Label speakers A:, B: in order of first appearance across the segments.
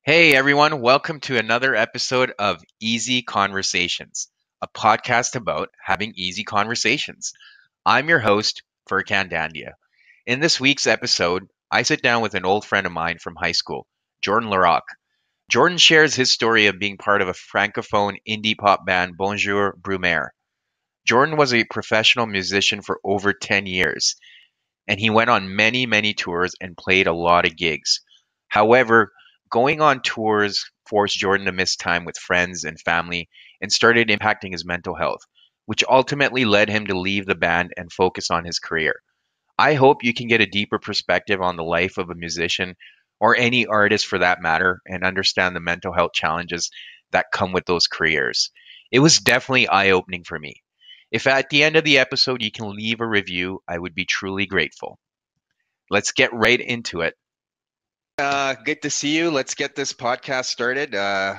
A: Hey everyone, welcome to another episode of Easy Conversations, a podcast about having easy conversations. I'm your host, Furkan Dandia. In this week's episode, I sit down with an old friend of mine from high school, Jordan Larocque. Jordan shares his story of being part of a Francophone indie pop band, Bonjour Brumaire. Jordan was a professional musician for over 10 years, and he went on many, many tours and played a lot of gigs. However, going on tours forced Jordan to miss time with friends and family and started impacting his mental health, which ultimately led him to leave the band and focus on his career. I hope you can get a deeper perspective on the life of a musician or any artist for that matter and understand the mental health challenges that come with those careers. It was definitely eye opening for me. If at the end of the episode you can leave a review, I would be truly grateful. Let's get right into it. Good to see you. Let's get this podcast started.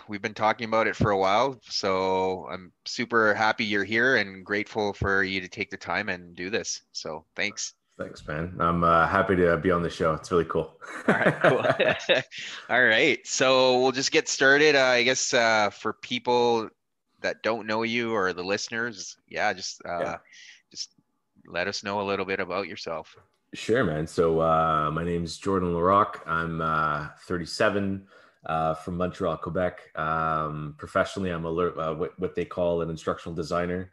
A: We've been talking about it for a while, so I'm super happy you're here and grateful for you to take the time and do this. So thanks.
B: Thanks, man. I'm happy to be on the show. It's really cool.
A: All right, cool. All right, so we'll just get started. I guess for people that don't know you or the listeners,
B: Yeah,
A: just let us know a little bit about yourself.
B: sure, man. So my name's Jordan Larocque. I'm 37 from Montreal, Quebec. Professionally, I'm what they call an instructional designer,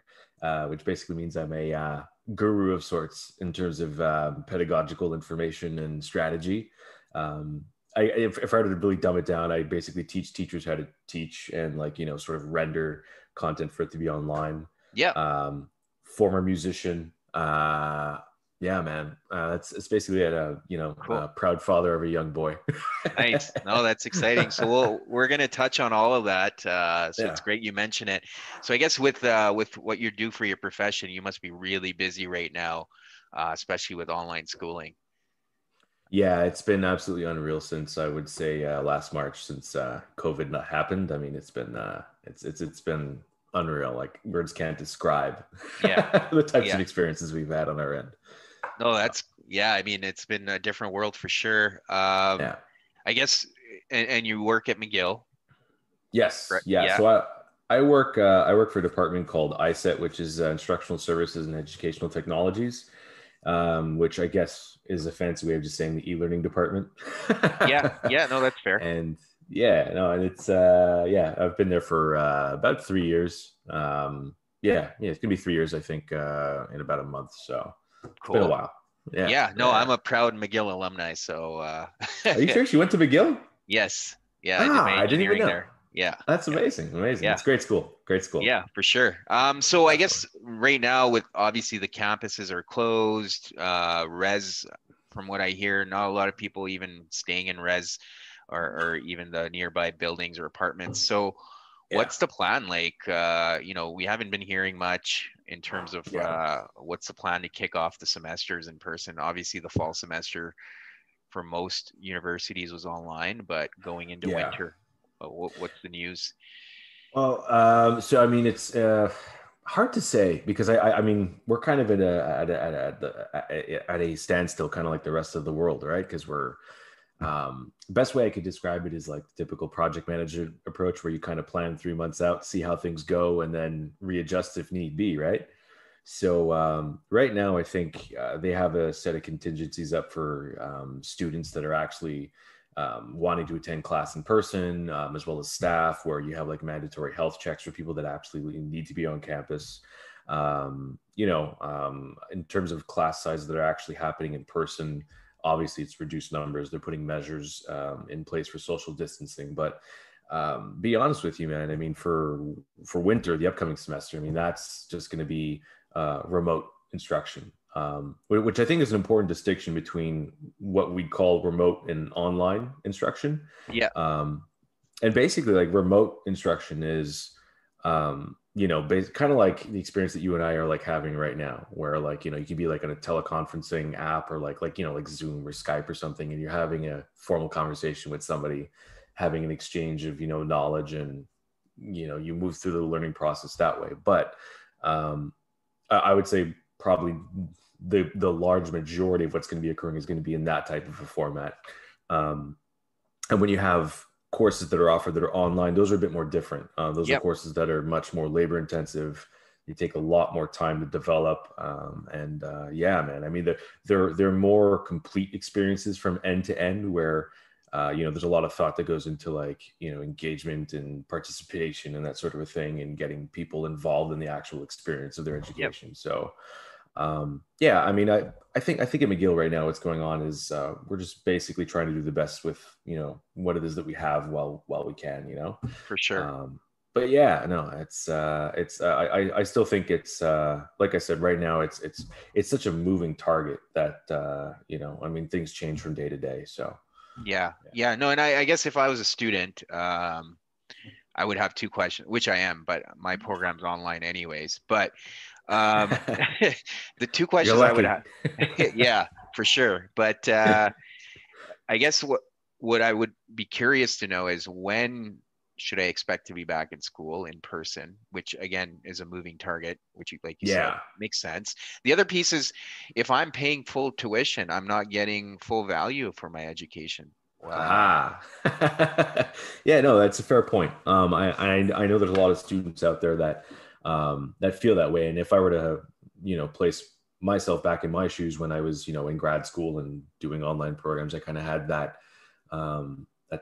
B: which basically means I'm a guru of sorts in terms of pedagogical information and strategy. Um, if I were to really dumb it down, I basically teach teachers how to teach and sort of render content for it to be online.
A: Yeah.
B: Former musician. Yeah, man. That's it's basically it.
A: Cool.
B: Proud father of a young boy.
A: Nice. No, that's exciting. So we're gonna touch on all of that. So it's
B: Yeah.
A: great you mention it. So I guess with what you do for your profession, you must be really busy right now, especially with online schooling.
B: Yeah, it's been absolutely unreal since I would say last March, since COVID not happened. I mean, it's been unreal. Like words can't describe
A: Yeah.
B: the types
A: Yeah.
B: of experiences we've had on our end.
A: No, that's yeah. I mean, it's been a different world for sure.
B: Yeah.
A: I guess, and you work at McGill,
B: Yes.
A: right?
B: Yeah.
A: Yeah.
B: So I work for a department called ISET, which is Instructional Services and Educational Technologies, which I guess is a fancy way of just saying the e-learning department.
A: Yeah. Yeah. No, that's fair.
B: And yeah, no, and it's yeah, I've been there for about 3 years. Yeah, it's gonna be 3 years, I think, in about a month. So it's been a
A: Cool.
B: while. Yeah,
A: Yeah. No,
B: yeah.
A: I'm a proud McGill alumni. So
B: Are you sure she went to McGill?
A: yes. Yeah, I did my
B: Ah, I didn't even
A: engineering
B: know.
A: there. Yeah.
B: That's
A: Yeah.
B: amazing, amazing.
A: Yeah.
B: It's a great school, great school.
A: Yeah, for sure. So I
B: Definitely.
A: guess right now with obviously the campuses are closed, res, from what I hear, not a lot of people even staying in res or even the nearby buildings or apartments. So
B: Yeah,
A: what's the plan like? We haven't been hearing much in terms of
B: yeah,
A: what's the plan to kick off the semesters in person. Obviously, the fall semester for most universities was online, but going into
B: yeah.
A: winter, what's the news?
B: Well, so I mean, it's hard to say because I mean, we're kind of at a standstill, kind of like the rest of the world, right? Because we're best way I could describe it is like the typical project manager approach, where you kind of plan 3 months out, see how things go, and then readjust if need be, right? So right now, I think they have a set of contingencies up for students that are actually wanting to attend class in person, as well as staff, where you have like mandatory health checks for people that absolutely need to be on campus. In terms of class sizes that are actually happening in person, obviously it's reduced numbers. They're putting measures in place for social distancing, but be honest with you, man. I mean, for winter, the upcoming semester, I mean, that's just going to be remote instruction, which I think is an important distinction between what we call remote and online instruction.
A: Yeah.
B: Um, and basically, like remote instruction is, kind of like the experience that you and I are like having right now, where like you can be like on a teleconferencing app or like Zoom or Skype or something, and you're having a formal conversation with somebody, having an exchange of knowledge, and you move through the learning process that way. But um, I would say probably the large majority of what's going to be occurring is going to be in that type of a format. Um, and when you have courses that are offered that are online, those are a bit more different. Those are
A: Yep.
B: courses that are much more labor intensive. They take a lot more time to develop. And yeah, man, I mean, they're more complete experiences from end to end where, there's a lot of thought that goes into like, engagement and participation and that sort of a thing and getting people involved in the actual experience of their
A: Yep.
B: education. So, yeah, I mean, I think at McGill right now, what's going on is we're just basically trying to do the best with what it is that we have while we can.
A: For sure.
B: Um, but yeah, no, I still think it's like I said, right now it's such a moving target that I mean, things change from day to day. So
A: Yeah. Yeah. No, and I guess if I was a student, I would have two questions, which I am, but my program's online anyways. But um, the two
B: you're
A: questions I would
B: lucky.
A: have, yeah, for sure. But I guess what I would be curious to know is when should I expect to be back in school in person, which again is a moving target, which like you said,
B: Yeah.
A: makes sense. The other piece is if I'm paying full tuition, I'm not getting full value for my education.
B: Haha. Yeah, no, that's a fair point. I know there's a lot of students out there that feel that way. And if I were to, place myself back in my shoes when I was, in grad school and doing online programs, I kind of had that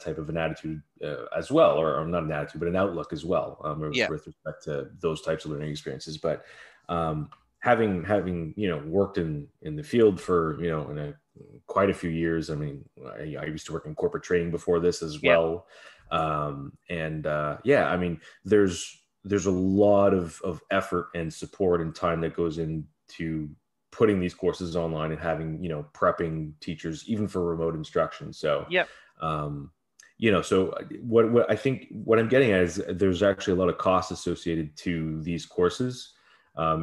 B: type of an attitude as well, or not an attitude, but an outlook as well,
A: Yeah,
B: with respect to those types of learning experiences. But um, having worked in the field for in quite a few years. I mean, I used to work in corporate training before this as
A: yeah,
B: well, and yeah, I mean, there's a lot of effort and support and time that goes into putting these courses online and having prepping teachers even for remote instruction. So
A: yeah,
B: um, so what I think what I'm getting at is there's actually a lot of costs associated to these courses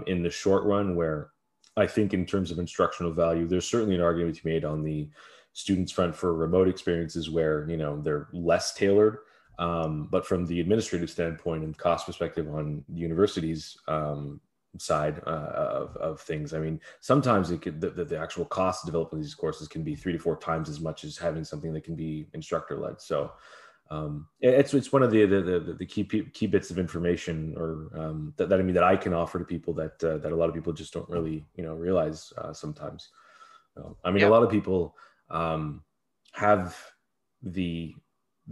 B: in the short run, where I think in terms of instructional value, there's certainly an argument to be made on the students front for remote experiences where, they're less tailored. But from the administrative standpoint and cost perspective on universities, side of things. I mean, sometimes the actual cost of developing these courses can be 3 to 4 times as much as having something that can be instructor led. So it's one of the key bits of information or that I mean that I can offer to people that a lot of people just don't really realize sometimes. I mean, a
A: yeah,
B: lot of people have the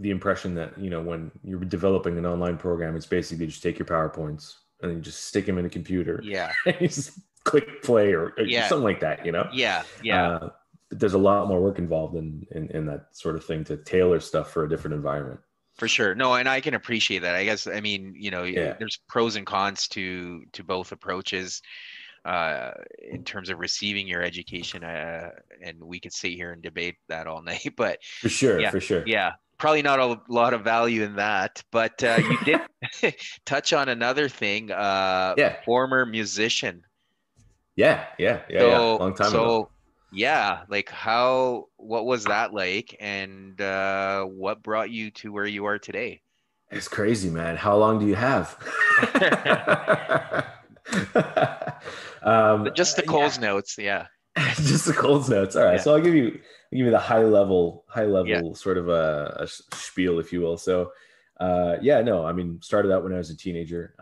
B: impression that when you're developing an online program, it's basically just take your PowerPoints and you just stick them in a computer
A: yeah,
B: and you just click play or
A: yeah,
B: something like that.
A: yeah, yeah.
B: Uh, but there's a lot more work involved in that sort of thing to tailor stuff for a different environment.
A: For sure. No, and I can appreciate that. I guess, I mean,
B: Yeah,
A: there's pros and cons to both approaches in terms of receiving your education. And we could sit here and debate that all night, but
B: for sure,
A: yeah,
B: for sure.
A: yeah, probably not a lot of value in that. But you did touch on another thing,
B: Yeah,
A: former musician.
B: yeah.
A: So,
B: Long time ago.
A: so yeah, like what was that like? And what brought you to where you are today?
B: It's crazy, man. How long do you have?
A: Just the
B: Yeah,
A: Coles notes, yeah,
B: just the cold notes. All right,
A: yeah,
B: so I'll give you the high
A: yeah,
B: level sort of a spiel, if you will. So, yeah, no, I mean, started out when I was a teenager.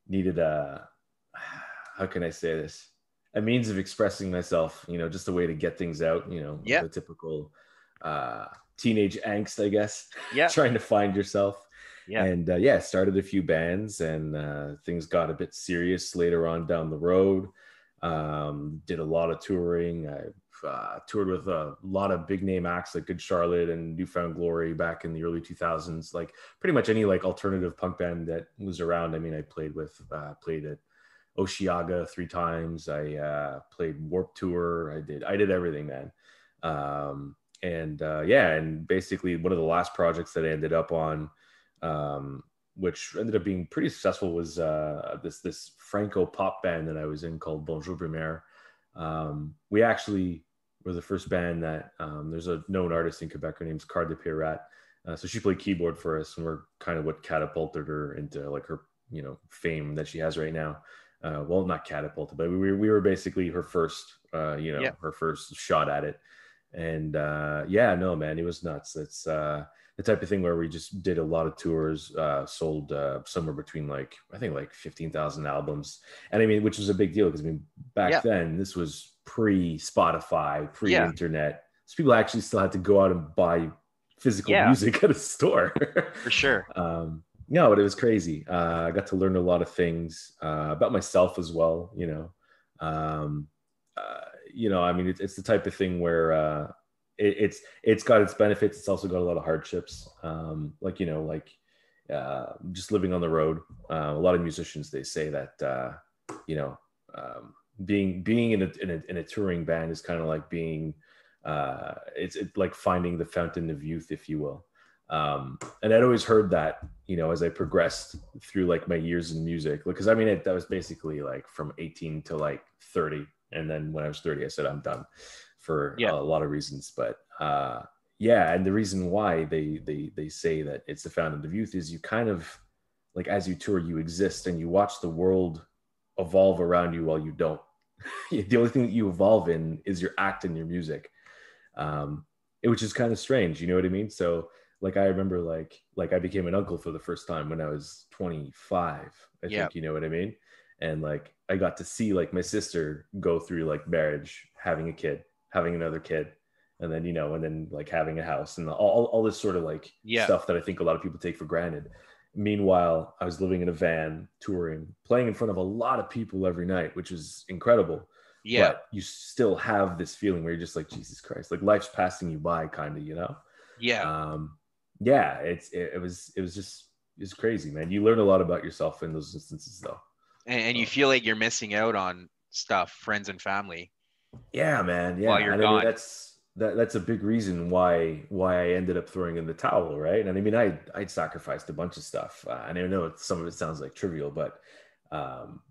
B: Needed a how can I say this? A means of expressing myself. Just a way to get things out.
A: yeah,
B: The typical uh, teenage angst, I guess,
A: yeah,
B: trying to find yourself.
A: yeah,
B: And yeah, started a few bands, and things got a bit serious later on down the road. Did a lot of touring. I toured with a lot of big name acts like Good Charlotte and Newfound Glory back in the early 2000s. Like pretty much any like alternative punk band that was around. I mean, I played at Osheaga 3 times. I played Warp Tour. I did everything, man. And yeah, and basically one of the last projects that I ended up on, um, which ended up being pretty successful, was this Franco pop band that I was in called Bonjour Brumaire. We actually were the first band that there's a known artist in Quebec. Her name's Card de Pirate. So she played keyboard for us, and we're kind of what catapulted her into like her fame that she has right now. Well, not catapulted, but we were basically her first
A: yeah,
B: her first shot at it. And yeah, no, man, it was nuts. It's the type of thing where we just did a lot of tours, sold somewhere between like I think like 15,000 albums, and I mean, which was a big deal because I mean, back
A: Yeah.
B: then this was pre Spotify, pre
A: Yeah.
B: internet, so people actually still had to go out and buy physical
A: Yeah.
B: music at a store.
A: For sure.
B: No, but it was crazy. I got to learn a lot of things about myself as well. Um, I mean, it's the type of thing where it's got its benefits. It's also got a lot of hardships. Just living on the road. A lot of musicians they say that you know being in a touring band is kind of like being it's like finding the fountain of youth, if you will. And I'd always heard that, as I progressed through like my years in music, because I mean, that was basically like from 18 to like 30. And then when I was 30, I said, I'm done for
A: Yeah.
B: a lot of reasons. But yeah. And the reason why they say that it's the fountain of youth is you kind of like, as you tour, you exist and you watch the world evolve around you while you don't. The only thing that you evolve in is your act and your music, which is kind of strange. You know what I mean? So like I remember like I became an uncle for the first time when I was 25, I
A: Yeah.
B: think, you know what I mean? And like I got to see like my sister go through like marriage, having a kid, having another kid, and then and then like having a house and all this sort of like
A: Yeah.
B: stuff that I think a lot of people take for granted. Meanwhile, I was living in a van, touring, playing in front of a lot of people every night, which is incredible.
A: Yeah.
B: But you still have this feeling where you're just like, Jesus Christ, like life's passing you by, kind of.
A: Yeah.
B: Um, yeah, it was crazy, man. You learn a lot about yourself in those instances, though.
A: And you
B: So
A: feel like you're missing out on stuff, friends and family,
B: yeah, man,
A: while
B: yeah,
A: you're
B: and I mean
A: gone.
B: that's a big reason why I ended up throwing in the towel, right? And I mean, I'd sacrificed a bunch of stuff, and I know some of it sounds like trivial, but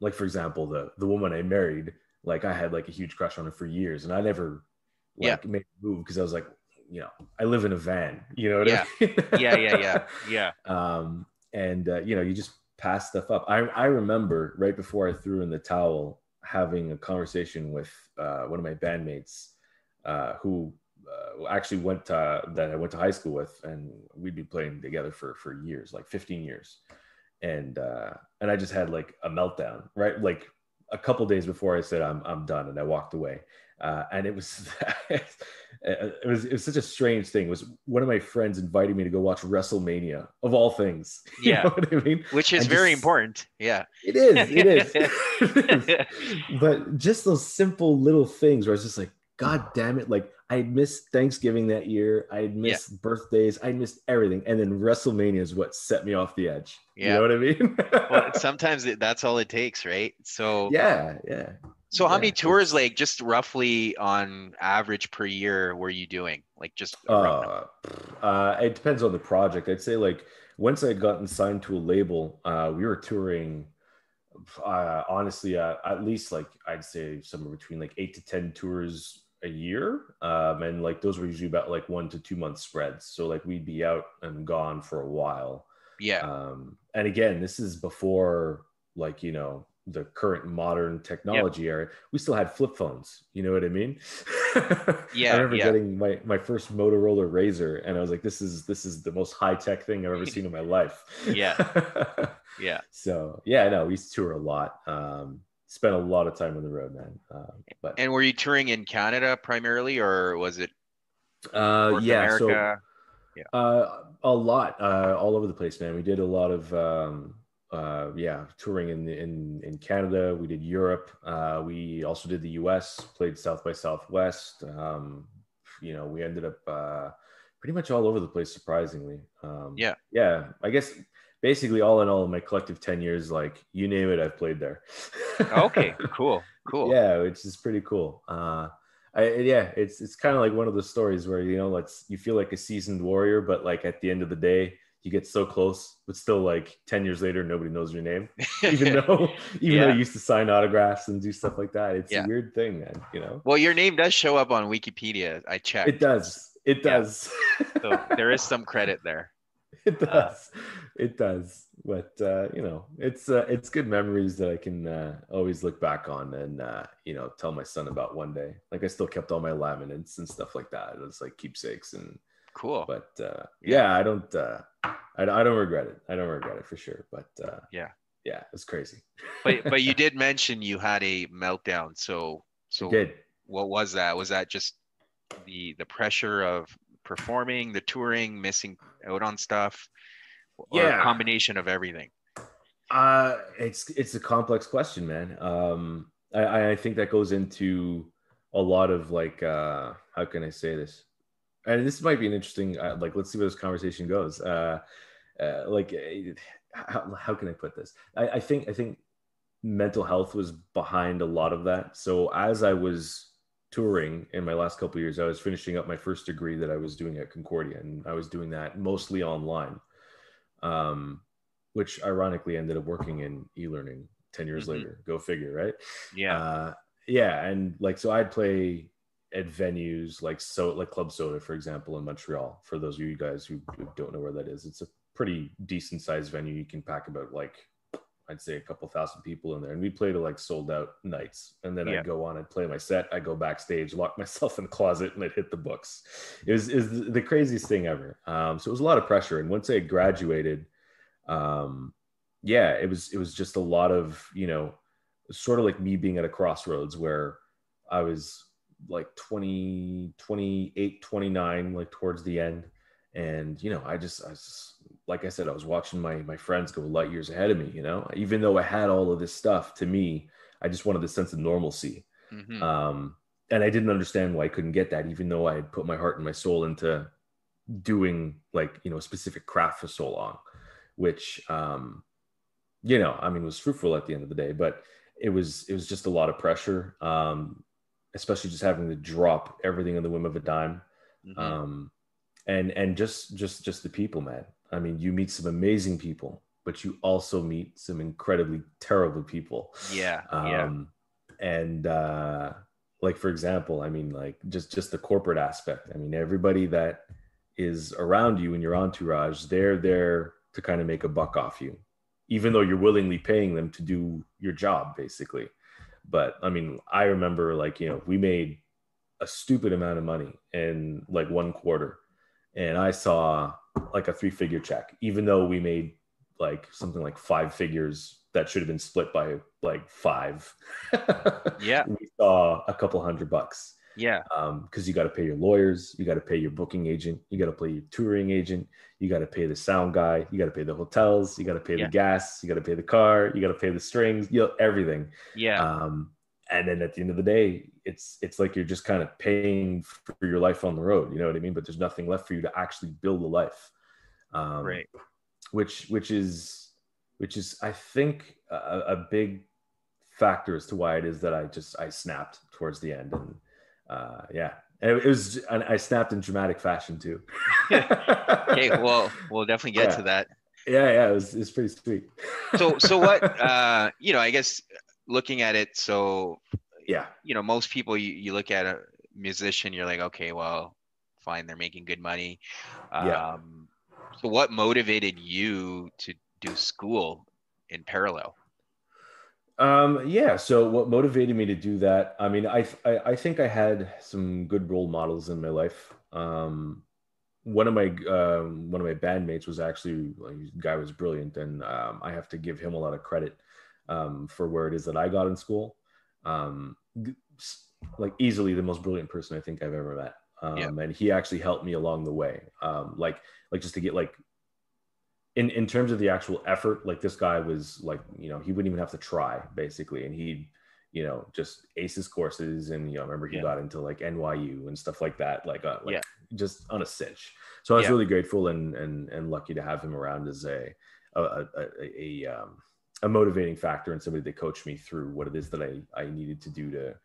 B: like for example, the woman I married, like I had like a huge crush on her for years, and I never
A: Yeah.
B: like made a move because I was like, I live in a van, you know what I
A: Yeah.
B: mean?
A: Yeah. Yeah. Yeah. Yeah.
B: And you just pass stuff up. I remember right before I threw in the towel having a conversation with one of my bandmates who actually that I went to high school with, and we'd been playing together for years, like 15 years, and I just had like a meltdown, right? Like a couple days before I said I'm done, and I walked away. And it was it was such a strange thing. It was one of my friends inviting me to go watch WrestleMania of all things. You know
A: Yeah.
B: what I mean?
A: Which is
B: And
A: very
B: just
A: important. Yeah.
B: it is it is. But just those simple little things where it's just like, God damn it! Like I missed Thanksgiving that year. I had
A: Yeah.
B: missed birthdays. I missed everything, and then WrestleMania is what set me off the edge. You
A: Yeah.
B: know what I mean?
A: Well, sometimes that's all it takes, right? So,
B: Yeah, yeah,
A: so how many
B: yeah.
A: tours, like just roughly on average per year, were you doing? Like just a rough number.
B: Uh, it depends on the project. I'd say like once I'd gotten signed to a label, we were touring. Honestly, at least like I'd say somewhere between like 8 to 10 tours a year, and like those were usually about like 1 to 2 month spreads. So like we'd be out and gone for a while.
A: Yeah.
B: And again, this is before like the current modern
A: Yep.
B: technology era. We still had flip phones. You know what I mean? I
A: Yeah.
B: remember
A: Yeah.
B: getting my first Motorola Razor, and I was like, this is the most high tech thing I've ever seen in my life.
A: Yeah. Yeah.
B: So yeah, no, we used to tour a lot. Spent a lot of time on the road, man. But
A: And were you touring in Canada primarily, or was it North
B: yeah, so
A: America? Yeah.
B: a lot, all over the place, man. We did a lot of yeah, touring in Canada. We did Europe. We also did the US, played South by Southwest. We ended up pretty much all over the place, surprisingly.
A: Yeah.
B: Yeah, I guess basically all in all, in my collective 10 years, like you name it, I've played there.
A: Okay. Cool. Cool.
B: Yeah, which is pretty cool. Yeah, it's kind of like one of those stories where you feel like a seasoned warrior, but like at the end of the day, you get so close, but still like 10 years later, nobody knows your name, even though
A: Yeah.
B: you used to sign autographs and do stuff like that. It's a
A: Yeah.
B: weird thing, man.
A: Well, your name does show up on Wikipedia. I
B: It
A: checked.
B: does. It
A: Yeah.
B: does.
A: So there is some credit there.
B: It
A: Uh,
B: does. It does. But it's good memories that I can always look back on and tell my son about one day. Like I still kept all my laminates and stuff like that. It's like keepsakes and
A: cool.
B: but
A: Yeah.
B: yeah, I don't regret it. I don't regret it for sure. But
A: Yeah.
B: yeah, it's crazy.
A: But you did mention you had a meltdown.
B: I
A: So
B: did.
A: what was that? Was that just the pressure of performing, the touring, missing out on stuff, or a
B: Yeah.
A: combination of everything?
B: It's a complex question, man. I think that goes into a lot of like how can I say this? And this might be an interesting like let's see where this conversation goes. Like how can I put this? I think mental health was behind a lot of that. So as I was touring in my last couple of years, I was finishing up my first degree that I was doing at Concordia, and I was doing that mostly online, um, which ironically ended up working in e-learning 10 years
A: Hmm.
B: later. Go figure, right?
A: Yeah.
B: Uh, yeah, and like so, I'd play at venues like Club Soda, for example, in Montreal. For those of you guys who don't know where that is, it's a pretty decent sized venue. You can pack about like I'd say a couple thousand people in there, and we played to like sold out nights. And then
A: Yeah.
B: I'd go on, I'd play my set, I'd go backstage, lock myself in the closet, and I'd hit the books. Is the craziest thing ever. So it was a lot of pressure. And once I graduated, um, yeah, it was just a lot of sort of like me being at a crossroads where I was like 20, 28, 29, like towards the end. And I was like I said, I was watching my friends go light years ahead of me, even though I had all of this stuff. To me, I just wanted a sense of normalcy.
A: Hmm.
B: um, and I didn't understand why I couldn't get that, even though I had put my heart and my soul into doing like a specific craft for so long, which I mean was fruitful at the end of the day. But it was just a lot of pressure, especially just having to drop everything on the whim of a dime.
A: Hmm.
B: um, and just the people, man. I mean, you meet some amazing people, but you also meet some incredibly terrible people.
A: Yeah. Yeah.
B: um, and like for example, I mean, like just the corporate aspect. I mean, everybody that is around you in your entourage, they're there to kind of make a buck off you, even though you're willingly paying them to do your job, basically. But I mean, I remember like we made a stupid amount of money in like one quarter, and I saw like a three-figure check, even though we made like something like five figures that should have been split by like five.
A: Yeah.
B: We saw a couple $100,
A: Yeah.
B: because you got to pay your lawyers, you got to pay your booking agent, you got to pay your touring agent, you got to pay the sound guy, you got to pay the hotels, you got to pay the
A: Yeah.
B: gas, you got to pay the car, you got to pay the strings, everything.
A: Yeah.
B: um, and then at the end of the day, it's like you're just kind of paying for your life on the road, you know what I mean? But there's nothing left for you to actually build a life. um,
A: Right.
B: which is I think a big factor as to why it is that I snapped towards the end. And yeah, and and I snapped in dramatic fashion too.
A: Okay. Well, we'll definitely get
B: Yeah,
A: to that.
B: yeah, it was pretty sweet.
A: So what, I guess looking at it, so,
B: Yeah,
A: most people you look at a musician, you're like, okay, well, fine, they're making good money.
B: yeah.
A: So what motivated you to do school in parallel?
B: Yeah. So what motivated me to do that? I mean, I think I had some good role models in my life. One of my bandmates was actually like, the guy was brilliant, and I have to give him a lot of credit for where it is that I got in school. Um, like easily the most brilliant person I think I've ever met.
A: Yeah.
B: And he actually helped me along the way. Like just to get like in terms of the actual effort, like this guy was like, he wouldn't even have to try basically. And he, just ace his courses. And, I remember he
A: Yeah.
B: got into like NYU and stuff like that, like
A: Yeah.
B: just on a cinch. So I was
A: Yeah.
B: really grateful and lucky to have him around as a, a, a motivating factor and somebody that coached me through what it is that I needed to do to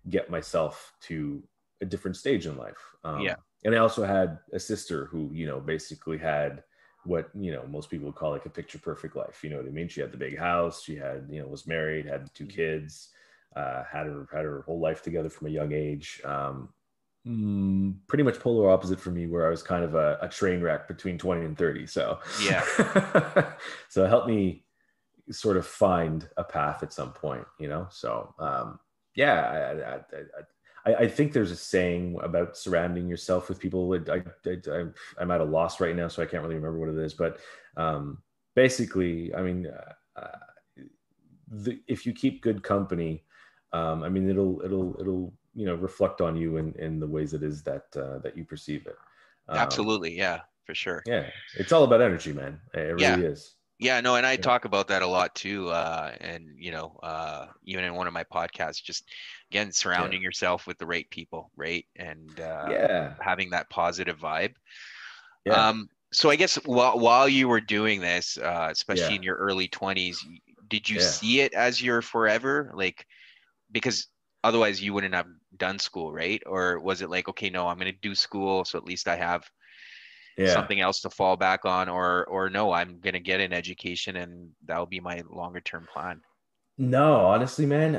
B: get myself to a different stage in life.
A: Yeah.
B: And I also had a sister who, basically had what, most people would call like a picture perfect life. You know what I mean? She had the big house, she had, was married, had two kids, had her whole life together from a young age. Pretty much polar opposite for me, where I was kind of a train wreck between 20 and 30. So,
A: Yeah,
B: so it helped me sort of find a path at some point, you know? So, yeah, I think there's a saying about surrounding yourself with people. I'm at a loss right now, so I can't really remember what it is, but um, basically, I mean, if you keep good company, I mean, it'll reflect on you in the ways it is that you perceive it. Um,
A: absolutely. Yeah, for sure.
B: yeah, it's all about energy, man. It
A: Yeah.
B: really is.
A: Yeah, no, and I
B: Yeah,
A: talk about that a lot too. And even in one of my podcasts, just again,
B: yeah,
A: surrounding yourself with the right people, right? And
B: yeah,
A: having that positive vibe.
B: yeah,
A: So I guess while you were doing this, especially
B: yeah,
A: in your early 20s, did you
B: yeah.
A: see it as your forever? Like, because otherwise you wouldn't have done school, right? Or was it like, okay, no, I'm going to do school, so at least I have
B: Yeah.
A: something else to fall back on, or no, I'm going to get an education and that'll be my longer term plan.
B: No, honestly, man,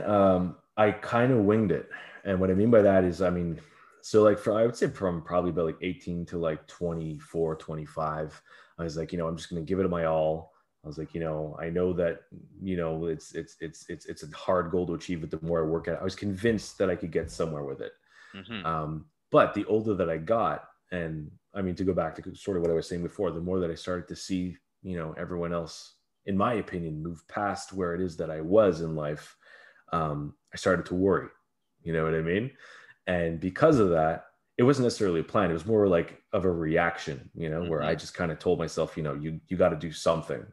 B: I kind of winged it. And what I mean by that is, I mean, so like I would say from probably about like 18 to like 24, 25, I was like, I'm just going to give it my all. I was like, I know that, it's a hard goal to achieve, but the more I work at it, I was convinced that I could get somewhere with it.
A: Hmm.
B: But the older that I got, and I mean, to go back to sort of what I was saying before, the more that I started to see, everyone else, in my opinion, move past where it is that I was in life, I started to worry. You know what I mean? And because of that, it wasn't necessarily a plan. It was more like of a reaction, where I
A: Hmm.
B: just kind of told myself, you got to do something,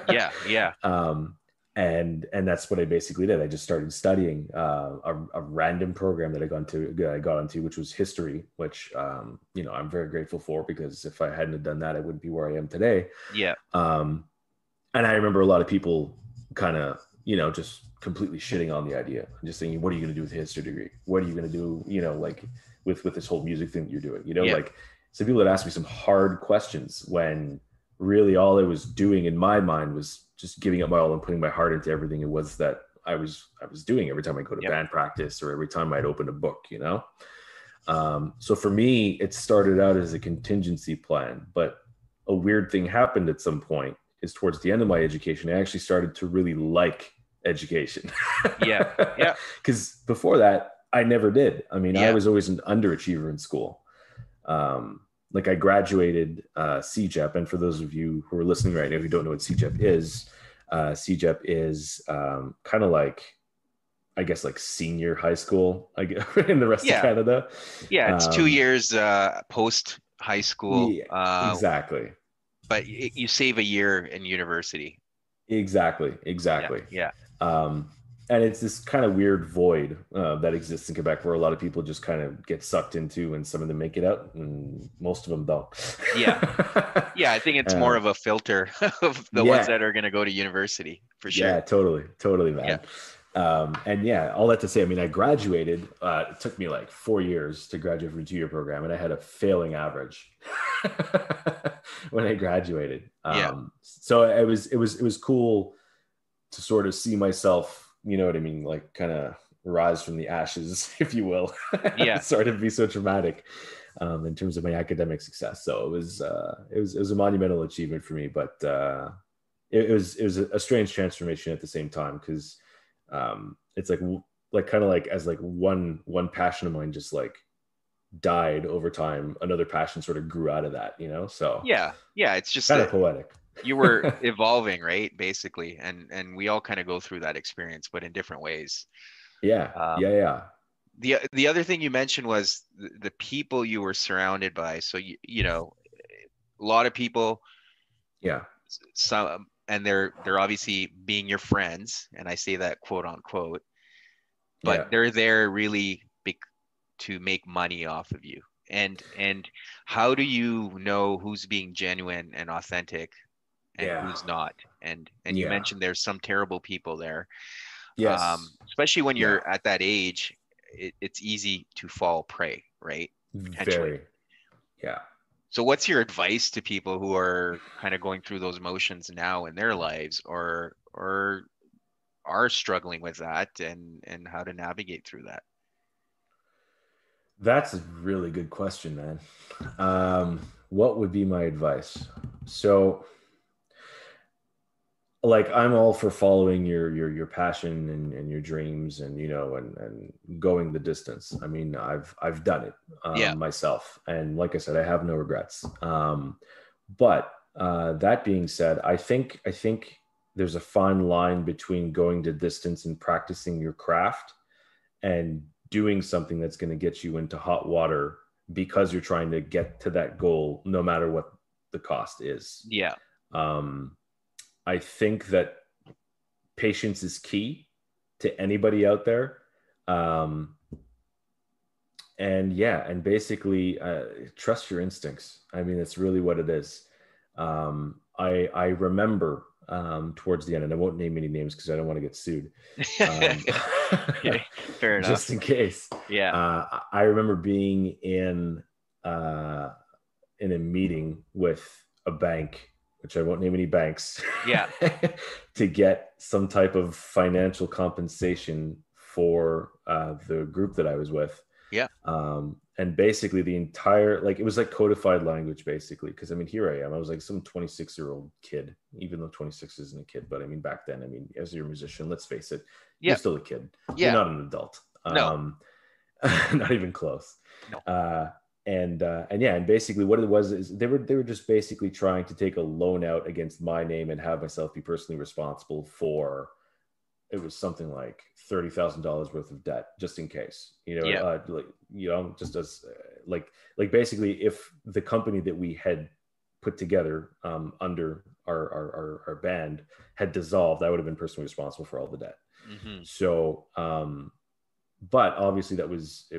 A: Yeah, yeah,
B: um, and that's what I basically did. I just started studying a random program that I got onto, which was history, which I'm very grateful for, because if I hadn't have done that, I wouldn't be where I am today.
A: yeah,
B: Um, and I remember a lot of people kind of, just completely shitting on the idea, just saying, "What are you going to do with a history degree? What are you going to do, like with this whole music thing that you're doing?"
A: yeah,
B: Like some people would ask me some hard questions when really all I was doing in my mind was just giving up my all and putting my heart into everything it was that I was doing every time I go to
A: yep,
B: band practice or every time I'd open a book. So for me, it started out as a contingency plan, but a weird thing happened at some point. Is towards the end of my education, I actually started to really like education.
A: yeah, yeah,
B: Because before that, I never did. I mean, I
A: yeah.
B: was always an underachiever in school. Like I graduated CJEP, and for those of you who are listening right now who don't know what CJEP is, CJEP is kind of like, I guess, like senior high school, I guess, in the rest of
A: Yeah,
B: Canada.
A: yeah, it's two
B: Um,
A: years post high school,
B: yeah, exactly.
A: but you save a year in university.
B: Exactly,
A: Yeah,
B: exactly.
A: yeah,
B: Um, and it's this kind of weird void that exists in Quebec, where a lot of people just kind of get sucked into, and some of them make it out, and most of them don't.
A: yeah, yeah. I think it's more
B: uh,
A: of a filter of the ones
B: yeah,
A: that are going to go to university for sure.
B: yeah, totally, totally,
A: Yeah,
B: man. And yeah, all that to say, I mean, I graduated. It took me like 4 years to graduate from a 2-year program, and I had a failing average when I graduated.
A: yeah,
B: So it was cool to sort of see myself, you know what I mean, like kind of rise from the ashes, if you will,
A: yeah,
B: sort of be so traumatic in terms of my academic success. So it was a monumental achievement for me, but it was a strange transformation at the same time, because it's like kind of like as like one passion of mine just like died over time, another passion sort of grew out of that, so
A: yeah, yeah. It's just
B: kind
A: that
B: of poetic.
A: you were evolving, right? Basically, and we all kind of go through that experience, but in different ways.
B: Yeah, yeah,
A: Um,
B: yeah,
A: the other thing you mentioned was the people you were surrounded by. So a lot of people,
B: yeah,
A: some, and they're obviously being your friends, and I say that quote unquote, but
B: yeah,
A: they're there really to make money off of you. And how do you know who's being genuine and authentic and
B: yeah,
A: who's not? And you
B: yeah.
A: mentioned there's some terrible people there,
B: Yes.
A: especially when
B: Yeah.
A: you're at that age. It's easy to fall prey, right? Potentially.
B: Very. Yeah.
A: So what's your advice to people who are kind of going through those emotions now in their lives, or are struggling with that, and how to navigate through that?
B: That's a really good question, man. What would be my advice? So, like, I'm all for following your passion and your dreams, and and going the distance. I mean, I've done it
A: Yeah.
B: myself, and like I said, I have no regrets. But that being said, I think there's a fine line between going the distance and practicing your craft and doing something that's going to get you into hot water because you're trying to get to that goal, no matter what the cost is.
A: Yeah.
B: Um, I think that patience is key to anybody out there. Um, and yeah, and basically trust your instincts. I mean, it's really what it is. I remember towards the end, and I won't name any names because I don't want to get sued. Um,
A: Okay, fair
B: just
A: enough.
B: in case.
A: Yeah.
B: I remember being uh, in a meeting with a bank, which I won't name any banks,
A: Yeah.
B: to get some type of financial compensation for the group that I was with.
A: Yeah.
B: And basically the entire, like, it was like codified language basically. Cause I mean, here I am, I was like some 26-year-old kid, even though 26 isn't a kid, but I mean, back then, I mean, as you're a musician, let's face it, you're
A: Yeah.
B: still a kid. You're
A: Yeah.
B: not an adult.
A: No.
B: Not even close.
A: No.
B: Uh, and yeah, and basically what it was is they were just basically trying to take a loan out against my name and have myself be personally responsible for, it was something like $30,000 worth of debt, just in case,
A: Yeah.
B: like, just as like basically, if the company that we had put together under our band had dissolved, I would have been personally responsible for all the debt.
A: Hmm.
B: So, but obviously that was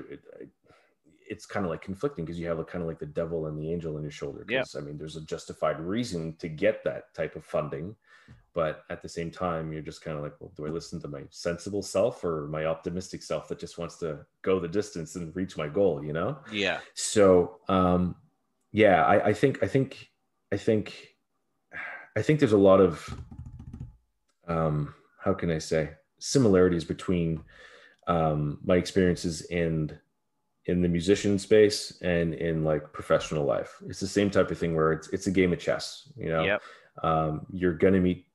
B: it's kind of like conflicting because you have kind of like the devil and the angel on your shoulder.
A: Yeah.
B: Because I mean, there's a justified reason to get that type of funding, but at the same time, you're just kind of like, well, do I listen to my sensible self or my optimistic self that just wants to go the distance and reach my goal?
A: Yeah.
B: So, yeah, I think I think there's a lot of how can I say, similarities between my experiences in the musician space and in like professional life. It's the same type of thing where it's a game of chess.
A: Yep.
B: You're gonna meet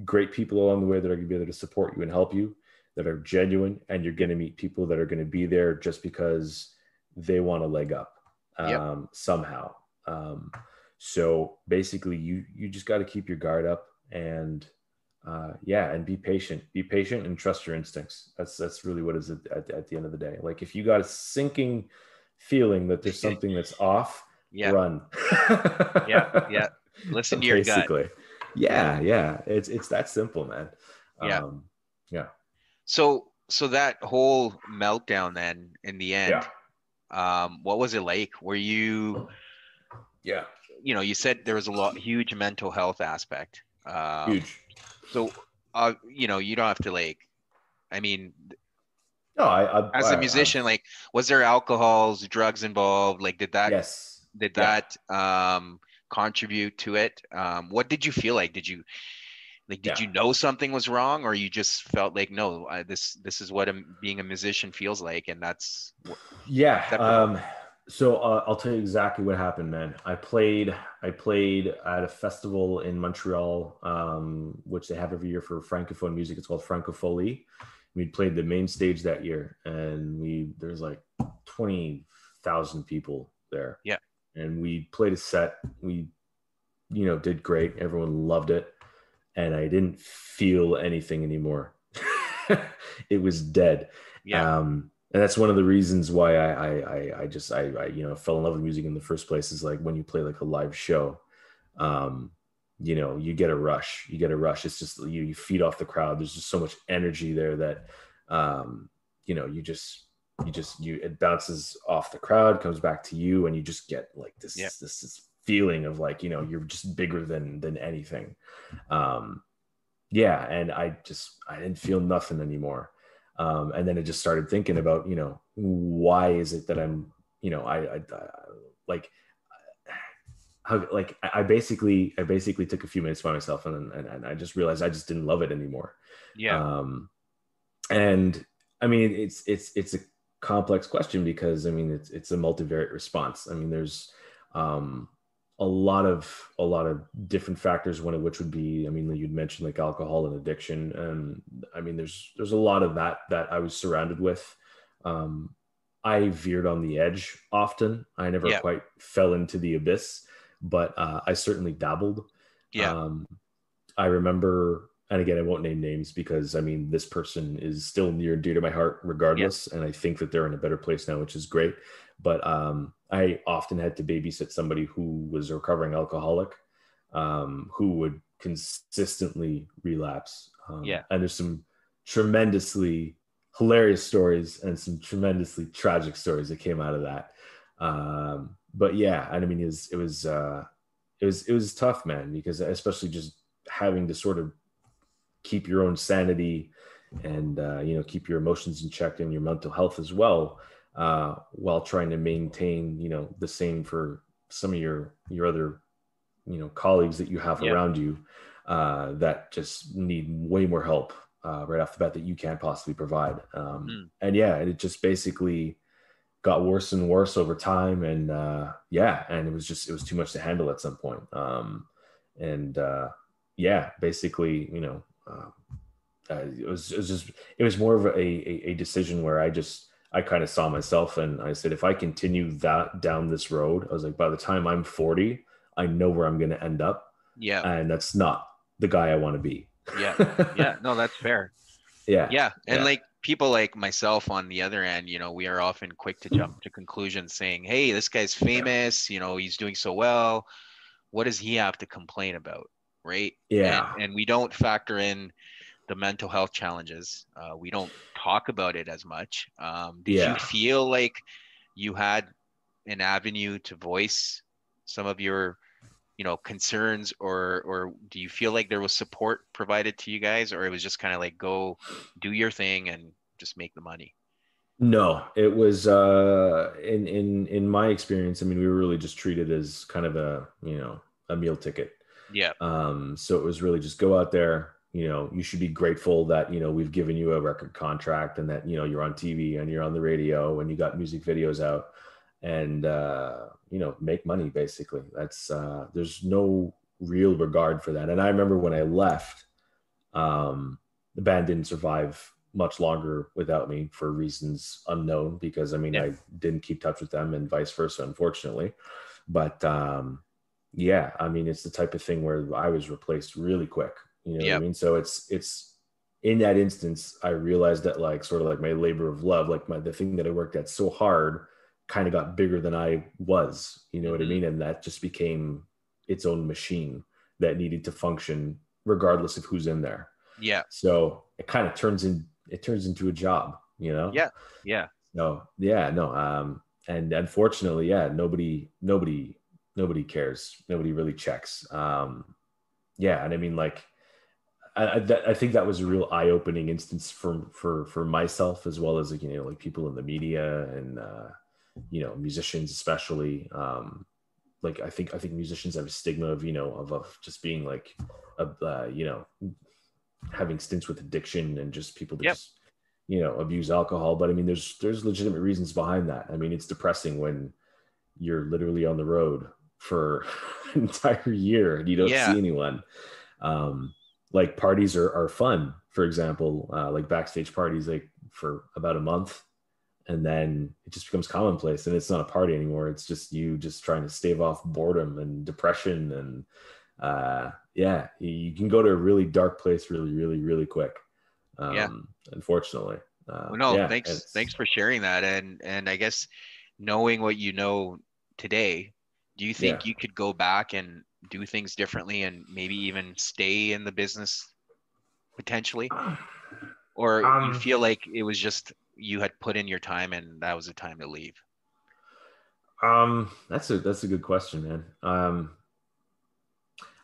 B: great people along the way that are gonna be able to support you and help you, that are genuine, and you're gonna meet people that are gonna be there just because they want a leg up
A: Yep.
B: somehow. Um, so basically, you just got to keep your guard up and yeah, and be patient and trust your instincts. That's really what is it at the end of the day. Like, if you got a sinking feeling that there's something that's off,
A: Yeah.
B: run.
A: Yeah. Yeah. Listen to your gut.
B: Basically,
A: Yeah.
B: yeah, it's that simple, man.
A: Yeah.
B: um yeah,
A: So that whole meltdown then in the
B: yeah,
A: end, what was it like? Were you,
B: yeah,
A: you said there was a huge mental health aspect.
B: huge.
A: So, you don't have to like, I mean,
B: No,
A: as a musician,
B: I've
A: like, was there alcohols, drugs involved? Like,
B: yes,
A: did
B: yeah,
A: that contribute to it? What did you feel like? Did
B: yeah,
A: you know something was wrong, or you just felt like, no, this is what being a musician feels like, and that's
B: yeah.
A: acceptable?
B: So I'll tell you exactly what happened, man. I played at a festival in Montreal, which they have every year for Francophone music. It's called Francophonie. We played the main stage that year, and there's like 20,000 people there,
A: Yeah.
B: and we played a set. We did great. Everyone loved it, and I didn't feel anything anymore. It was dead.
A: Yeah.
B: And that's one of the reasons why I fell in love with music in the first place, is like when you play like a live show, um, you get a rush. You get a rush. It's just you feed off the crowd. There's just so much energy there that you it bounces off the crowd, comes back to you, and you just get like
A: Yeah.
B: this feeling of like, you're just bigger than anything. um yeah, and I didn't feel nothing anymore. And then I just started thinking about, why is it that I'm, like, how, like, I basically took a few minutes by myself, and I just realized I just didn't love it anymore.
A: Yeah.
B: um and I mean, it's a complex question because I mean it's a multivariate response. I mean there's um, a lot of different factors. One of which would be, I mean, you'd mentioned like alcohol and addiction, and I mean there's a lot of that I was surrounded with. Um, I veered on the edge often. I never
A: Yeah.
B: quite fell into the abyss, but I certainly dabbled.
A: Yeah.
B: Um, I remember, and again, I won't name names because I mean, this person is still near and dear to my heart
A: Yeah.
B: regardless. And I think that they're in a better place now, which is great. But I often had to babysit somebody who was a recovering alcoholic, who would consistently relapse.
A: Yeah.
B: And there's some tremendously hilarious stories and some tremendously tragic stories that came out of that. But yeah, and I mean, it was tough, man, because especially just having to sort of keep your own sanity and keep your emotions in check and your mental health as well, while trying to maintain the same for some of your other colleagues that you have
A: Yeah.
B: around you, that just need way more help right off the bat that you can't possibly provide.
A: Mm.
B: And yeah, it just basically got worse and worse over time, and yeah, and it was too much to handle at some point. And yeah, basically, it was more of a decision where I kind of saw myself, and I said, if I continue that down this road, I was like, by the time I'm 40, I know where I'm going to end up,
A: Yeah.
B: and that's not the guy I want to be.
A: Yeah. Yeah. No, that's fair.
B: Yeah,
A: Yeah. And
B: yeah,
A: like people like myself on the other end, we are often quick to jump to conclusions saying, hey, this guy's famous, he's doing so well. What does he have to complain about? Right. And
B: yeah,
A: and we don't factor in the mental health challenges. We don't talk about it as much. Did you
B: yeah.
A: feel like you had an avenue to voice some of your concerns, or do you feel like there was support provided to you guys, or it was just kind of like go do your thing and just make the money?
B: No, it was in my experience, I mean, we were really just treated as kind of a meal ticket.
A: Yeah.
B: So it was really just go out there, you should be grateful that, we've given you a record contract and that, you're on TV and you're on the radio and you got music videos out, and make money basically. That's there's no real regard for that. And I remember when I left, the band didn't survive much longer without me for reasons unknown, because I mean,
A: Yeah.
B: I didn't keep touch with them and vice versa, unfortunately. But yeah, I mean, it's the type of thing where I was replaced really quick. You know what I
A: Yeah.
B: mean? So it's in that instance, I realized that like sort of like my labor of love, like the thing that I worked at so hard kind of got bigger than I was, you know what I
A: Hmm.
B: mean? And that just became its own machine that needed to function regardless of who's in there.
A: Yeah.
B: So it turns into a job, you know?
A: Yeah. Yeah.
B: No, yeah, no. And unfortunately, yeah, nobody cares. Nobody really checks. Yeah. And I mean, like, I think that was a real eye-opening instance for myself, as well as like, like people in the media and, musicians, especially. Like, I think musicians have a stigma of, of just being like, having stints with addiction and just people that
A: Yep.
B: just abuse alcohol. But I mean, there's legitimate reasons behind that. I mean, it's depressing when you're literally on the road for an entire year and you don't
A: Yeah.
B: see anyone. um like, parties are fun, for example, like backstage parties, like for about a month, and then it just becomes commonplace, and it's not a party anymore. It's just you just trying to stave off boredom and depression. And yeah, you can go to a really dark place really, really, really quick,
A: Yeah.
B: unfortunately.
A: Well, no,
B: Yeah,
A: thanks for sharing that. And I guess knowing what you know today, do you
B: yeah.
A: think you could go back and do things differently and maybe even stay in the business potentially? Or you
B: um
A: feel like it was just you had put in your time and that was the time to leave?
B: that's a good question, man.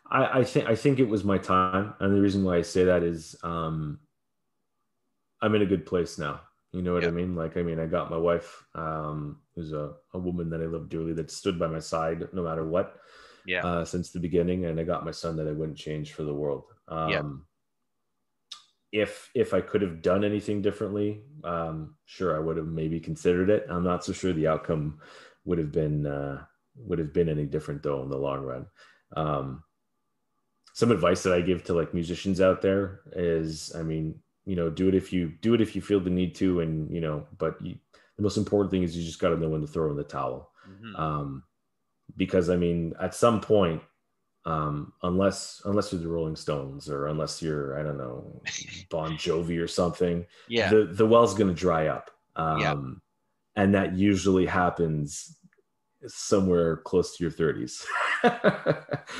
B: I think it was my time, and the reason why I say that is, I'm in a good place now. You know what I
A: Yeah.
B: mean? Like, I mean, I got my wife, who's a woman that I love dearly, that stood by my side no matter what,
A: Yeah.
B: since the beginning, and I got my son that I wouldn't change for the world.
A: Yeah.
B: if I could have done anything differently, sure, I would have maybe considered it. I'm not so sure the outcome would have been any different though in the long run. Um, some advice that I give to like musicians out there is, I mean, do it if you feel the need to, and the most important thing is you just got to know when to throw in the towel.
A: Hmm.
B: Um, because I mean, at some point, unless you're the Rolling Stones or unless you're, I don't know, Bon Jovi or something,
A: Yeah.
B: the well's going to dry up.
A: Yeah.
B: And that usually happens somewhere close to your 30s.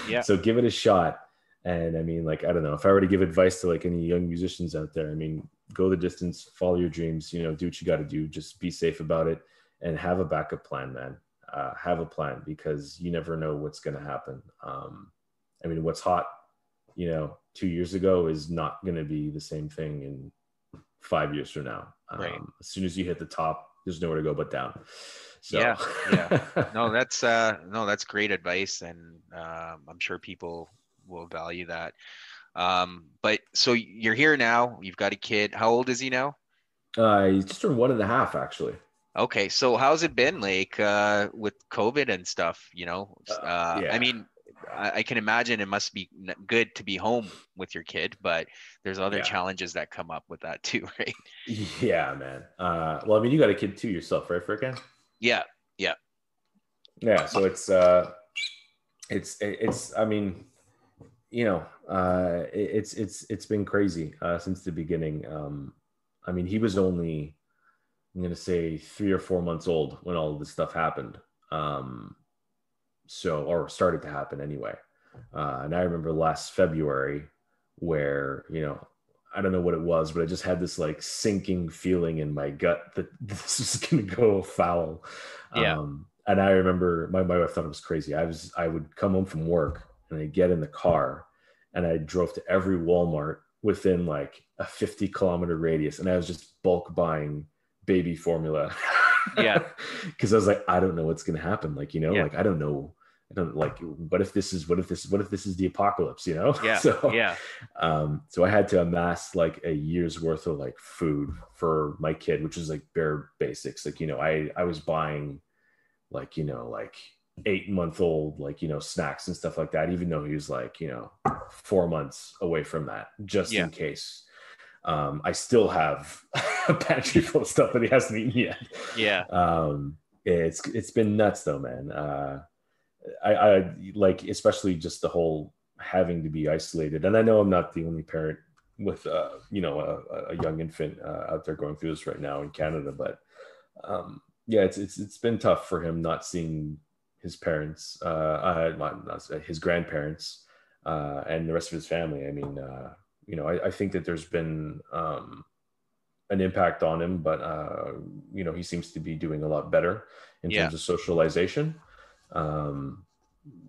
A: Yeah.
B: So give it a shot. And I mean, like, I don't know, if I were to give advice to like any young musicians out there, I mean, go the distance, follow your dreams, do what you got to do, just be safe about it and have a backup plan, man. Have a plan because you never know what's going to happen. I mean, what's hot, 2 years ago is not going to be the same thing in 5 years from now.
A: Right.
B: As soon as you hit the top, there's nowhere to go but down. So,
A: Yeah. Yeah. No, that's great advice, and I'm sure people will value that. But so you're here now. You've got a kid. How old is he now?
B: he's just turned 1.5, actually.
A: Okay, so how's it been like with COVID and stuff, I
B: Yeah,
A: mean, I can imagine it must be good to be home with your kid, but there's other
B: yeah,
A: challenges that come up with that too, right?
B: yeah, man. Well, I mean, you got a kid too yourself, right, Furkan?
A: Yeah, yeah,
B: Yeah. So it's. I mean, it's been crazy since the beginning. I mean, he was only, I'm gonna say, 3 or 4 months old when all of this stuff happened. Um, or started to happen anyway. And I remember last February where, I don't know what it was, but I just had this like sinking feeling in my gut that this is going to go foul.
A: yeah,
B: And I remember my wife thought it was crazy. I would come home from work and I'd get in the car and I drove to every Walmart within like a 50-kilometer radius. And I was just bulk buying baby formula.
A: yeah,
B: Because I was like, I don't know what's going to happen. Like,
A: yeah,
B: like, I don't like, what if this is the apocalypse,
A: yeah,
B: So,
A: yeah,
B: so I had to amass like a year's worth of like food for my kid, which is like bare basics. Like, I was buying like, like 8-month old, like, snacks and stuff like that, even though he was like, 4 months away from that, just
A: yeah,
B: in case. I still have a pantry full of stuff that he hasn't eaten yet.
A: yeah,
B: It's been nuts though, man. I like, especially just the whole having to be isolated. And I know I'm not the only parent with a young infant out there going through this right now in Canada, but yeah, it's been tough for him not seeing his parents, not his grandparents, and the rest of his family. I mean, I think that there's been an impact on him, but he seems to be doing a lot better in
A: yeah,
B: terms of socialization. Um,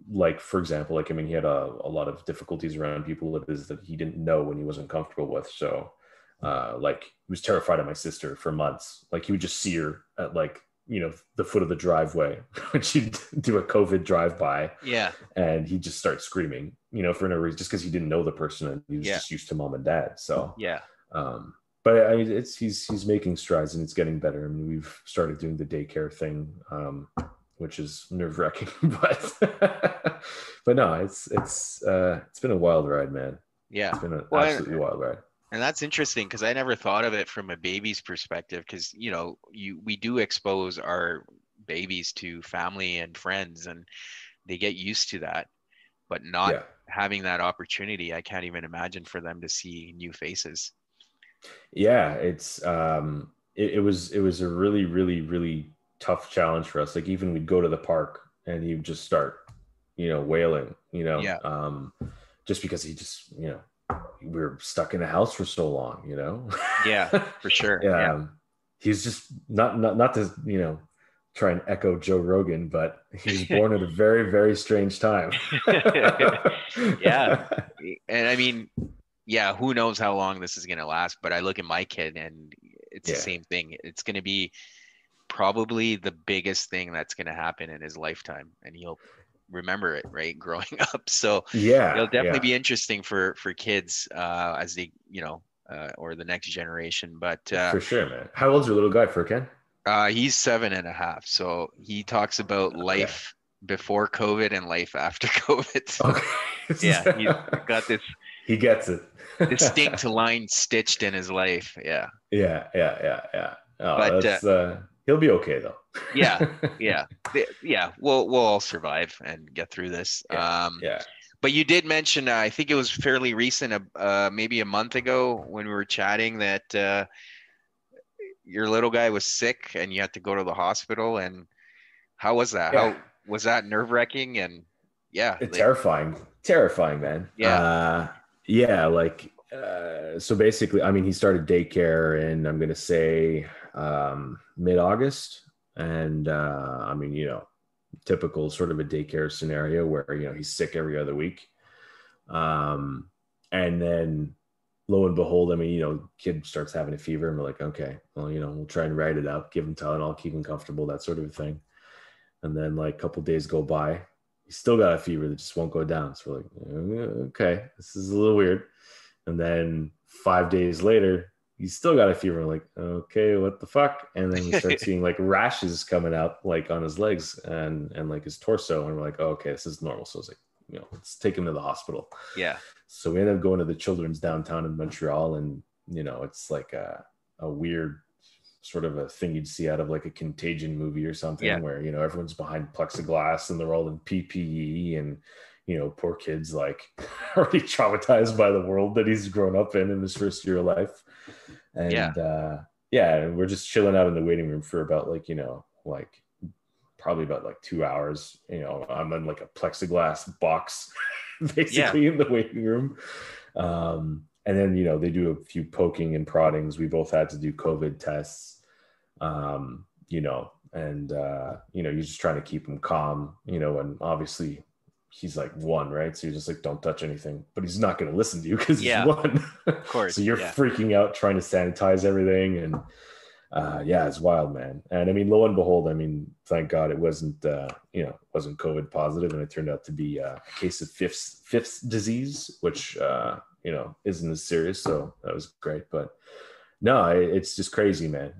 B: like, for example, like, I mean, he had a lot of difficulties around people that he didn't know when he wasn't comfortable with. So, like, he was terrified of my sister for months. Like, he would just see her at like, the foot of the driveway when she'd do a COVID drive by,
A: yeah,
B: and he'd just start screaming, for no reason, just because he didn't know the person and he was
A: yeah,
B: just used to mom and dad. So,
A: yeah,
B: um, but I mean, he's making strides and it's getting better. I mean, we've started doing the daycare thing, which is nerve wracking, but but no, it's been a wild ride, man.
A: yeah.
B: It's been an
A: Well,
B: absolutely wild ride.
A: and that's interesting because I never thought of it from a baby's perspective because we do expose our babies to family and friends and they get used to that, but not
B: Yeah,
A: having that opportunity, I can't even imagine for them to see new faces.
B: yeah. It was a really, really, really tough challenge for us. Like, even we'd go to the park and he would just start, wailing,
A: Yeah,
B: just because we were stuck in the house for so long,
A: yeah, for sure. Yeah.
B: Yeah, he's just not to, try and echo Joe Rogan, but he was born at a very, very strange time.
A: Yeah. And I mean, yeah, who knows how long this is going to last, but I look at my kid and it's the
B: Yeah,
A: same thing. It's going to be probably the biggest thing that's going to happen in his lifetime and he'll remember it, right? Growing up. So it'll
B: yeah,
A: definitely
B: yeah,
A: be interesting for kids as they, or the next generation. But
B: For sure, man. How old's your little guy, Furkan?
A: he's 7.5, so he talks about
B: Okay.
A: life before COVID and life after COVID. So yeah,
B: Okay.
A: he's got this
B: He gets it.
A: distinct line stitched in his life. Yeah,
B: Yeah. Oh,
A: but
B: that's he'll be okay though.
A: yeah, yeah, yeah. We'll all survive and get through this.
B: Yeah, yeah.
A: But you did mention, I think it was fairly recent, maybe a month ago when we were chatting, that your little guy was sick and you had to go to the hospital. And how was that?
B: Yeah.
A: How was that? Nerve-wracking? And yeah,
B: Terrifying, man.
A: yeah,
B: Yeah, like so basically, I mean, he started daycare in, I'm gonna say, mid-August. And I mean, typical sort of a daycare scenario where, he's sick every other week. Um, and then lo and behold, I mean, kid starts having a fever, and we're like, okay, well, we'll try and write it up, give him Tylenol, keep him comfortable, that sort of a thing. And then like a couple days go by, he's still got a fever that just won't go down. So we're like, okay, this is a little weird. And then 5 days later, he's still got a fever. We're like, okay, what the fuck? And then we start seeing like rashes coming up like on his legs and like his torso. And we're like, oh, okay, this is normal. So it's like, let's take him to the hospital.
A: yeah,
B: So we ended up going to the children's downtown in Montreal. And, it's like a weird sort of a thing you'd see out of like a Contagion movie or something,
A: yeah,
B: where everyone's behind plexiglass and they're all in PPE, and poor kids like already traumatized by the world that he's grown up in his first year of life.
A: yeah,
B: And yeah, and we're just chilling out in the waiting room for about like probably about like 2 hours. I'm in like a plexiglass box
A: yeah,
B: basically in the waiting room. And then, they do a few poking and proddings. We both had to do COVID tests, and, you're just trying to keep him calm, and obviously he's like one, right? So you're just like, don't touch anything, but he's not going to listen to you because he's
A: yeah,
B: one.
A: of course.
B: So you're
A: Yeah,
B: freaking out trying to sanitize everything. And yeah, it's wild, man. And I mean, lo and behold, I mean, thank God it wasn't, wasn't COVID positive, and it turned out to be a case of fifth disease, which, isn't as serious. So that was great. But no, it's just crazy, man.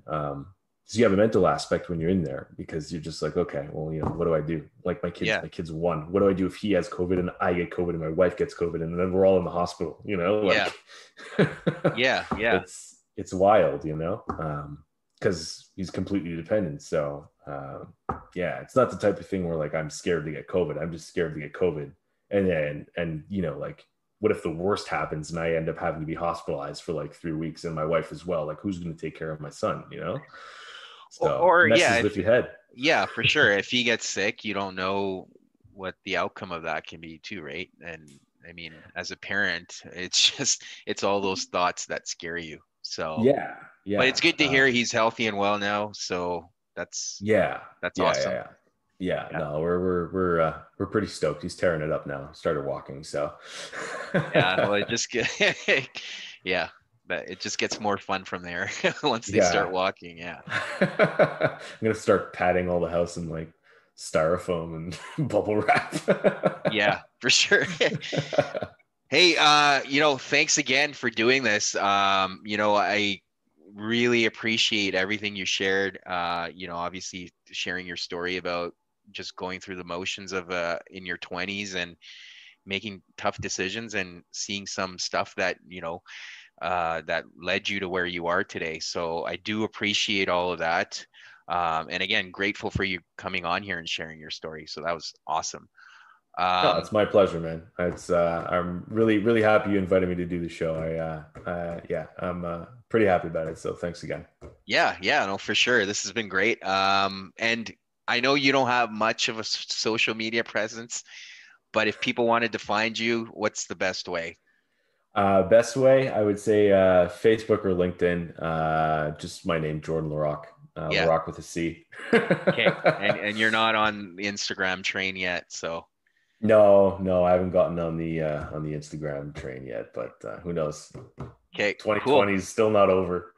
B: So you have a mental aspect when you're in there, because you're just like, okay, well, what do I do? Like
A: yeah,
B: my kid's one. What do I do if he has COVID and I get COVID and my wife gets COVID and then we're all in the hospital?
A: yeah,
B: Like
A: yeah, yeah,
B: it's wild, because he's completely dependent. So yeah, it's not the type of thing where like I'm scared to get COVID. I'm just scared to get COVID, and like, what if the worst happens and I end up having to be hospitalized for like 3 weeks, and my wife as well? Like, who's going to take care of my son? So
A: or yeah,
B: messes with your head.
A: yeah, for sure. If he gets sick, you don't know what the outcome of that can be too, right? And I mean, as a parent, it's just it's all those thoughts that scare you. So,
B: Yeah,
A: but
B: yeah,
A: it's good to hear he's healthy and well now. So
B: yeah,
A: that's
B: yeah,
A: awesome.
B: yeah.
A: Yeah.
B: No, we're pretty stoked. He's tearing it up now. Started walking, so
A: Yeah. Well, it just get yeah, but it just gets more fun from there once they start
B: yeah.
A: walking. Yeah.
B: I'm gonna start patting all the house in like styrofoam and bubble wrap.
A: Yeah, for sure. Hey, thanks again for doing this. I really appreciate everything you shared. Obviously sharing your story about just going through the motions of in your 20s and making tough decisions and seeing some stuff that, that led you to where you are today. So I do appreciate all of that. And again, grateful for you coming on here and sharing your story. So that was awesome.
B: No,
A: Um,
B: it's my pleasure, man. It's I'm really really happy you invited me to do the show. Yeah, I'm pretty happy about it. So thanks again.
A: Yeah, yeah, no, for sure. This has been great. And I know you don't have much of a social media presence, but if people wanted to find you, what's the best way?
B: Best way, I would say Facebook or LinkedIn. Just my name, Jordan Larocque.
A: Yeah.
B: Larocque with a C.
A: Okay. And you're not on the Instagram train yet, so
B: No, I haven't gotten on the Instagram train yet, but who knows?
A: okay, cool.
B: 2020 is still not over.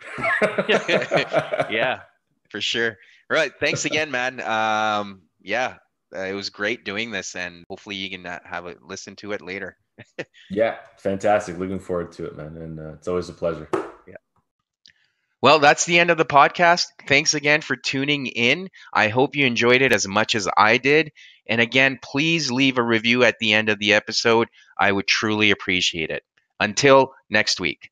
A: Yeah, for sure. All right. Thanks again, man. Yeah, it was great doing this, and hopefully you can have a listen to it later.
B: Yeah, fantastic. Looking forward to it, man. And it's always a pleasure.
A: Yeah. Well, that's the end of the podcast. Thanks again for tuning in. I hope you enjoyed it as much as I did. And again, please leave a review at the end of the episode. I would truly appreciate it. Until next week.